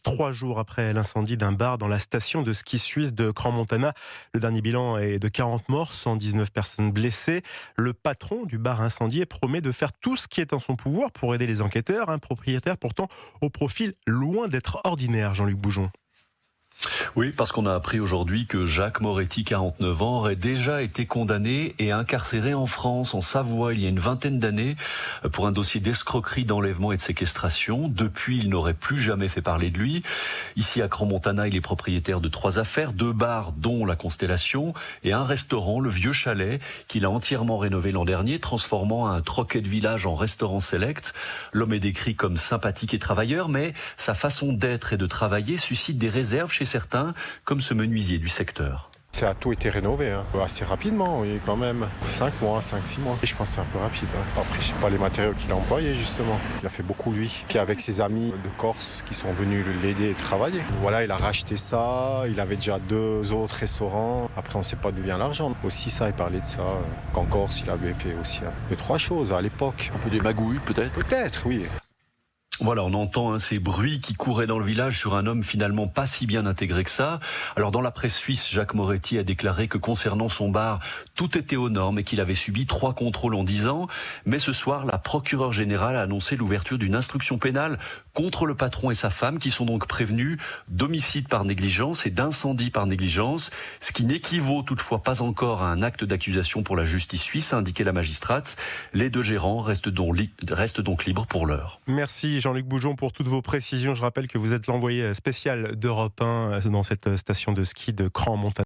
3 jours après l'incendie d'un bar dans la station de ski suisse de Crans-Montana. Le dernier bilan est de 40 morts, 119 personnes blessées. Le patron du bar incendié promet de faire tout ce qui est en son pouvoir pour aider les enquêteurs, un propriétaire pourtant au profil loin d'être ordinaire, Jean-Luc Boujon. Oui, parce qu'on a appris aujourd'hui que Jacques Moretti, 49 ans, aurait déjà été condamné et incarcéré en France, en Savoie, il y a une vingtaine d'années, pour un dossier d'escroquerie, d'enlèvement et de séquestration. Depuis, il n'aurait plus jamais fait parler de lui. Ici, à Crans-Montana, il est propriétaire de 3 affaires, 2 bars, dont la Constellation, et un restaurant, le Vieux Chalet, qu'il a entièrement rénové l'an dernier, transformant un troquet de village en restaurant select. L'homme est décrit comme sympathique et travailleur, mais sa façon d'être et de travailler suscite des réserves chez certains, comme ce menuisier du secteur. Ça a tout été rénové, assez rapidement, oui, quand même. 5 mois, 5-6 mois. Et je pense que c'est un peu rapide. Après, je sais pas les matériaux qu'il a employés, justement. Il a fait beaucoup, lui. Puis avec ses amis de Corse qui sont venus l'aider et travailler. Voilà, il a racheté ça. Il avait déjà 2 autres restaurants. Après, on ne sait pas d'où vient l'argent. Aussi, ça, il parlait de ça. Qu'en Corse, il avait fait aussi 2-3 choses à l'époque. Un peu des magouilles, peut-être ? Peut-être, oui. Voilà, on entend ces bruits qui couraient dans le village sur un homme finalement pas si bien intégré que ça. Alors dans la presse suisse, Jacques Moretti a déclaré que concernant son bar, tout était aux normes et qu'il avait subi 3 contrôles en 10 ans. Mais ce soir, la procureure générale a annoncé l'ouverture d'une instruction pénale contre le patron et sa femme qui sont donc prévenus d'homicide par négligence et d'incendie par négligence, ce qui n'équivaut toutefois pas encore à un acte d'accusation pour la justice suisse, a indiqué la magistrate. Les 2 gérants restent donc libres pour l'heure. Merci Jean-Luc Boujon pour toutes vos précisions. Je rappelle que vous êtes l'envoyé spécial d'Europe 1 dans cette station de ski de Crans-Montana.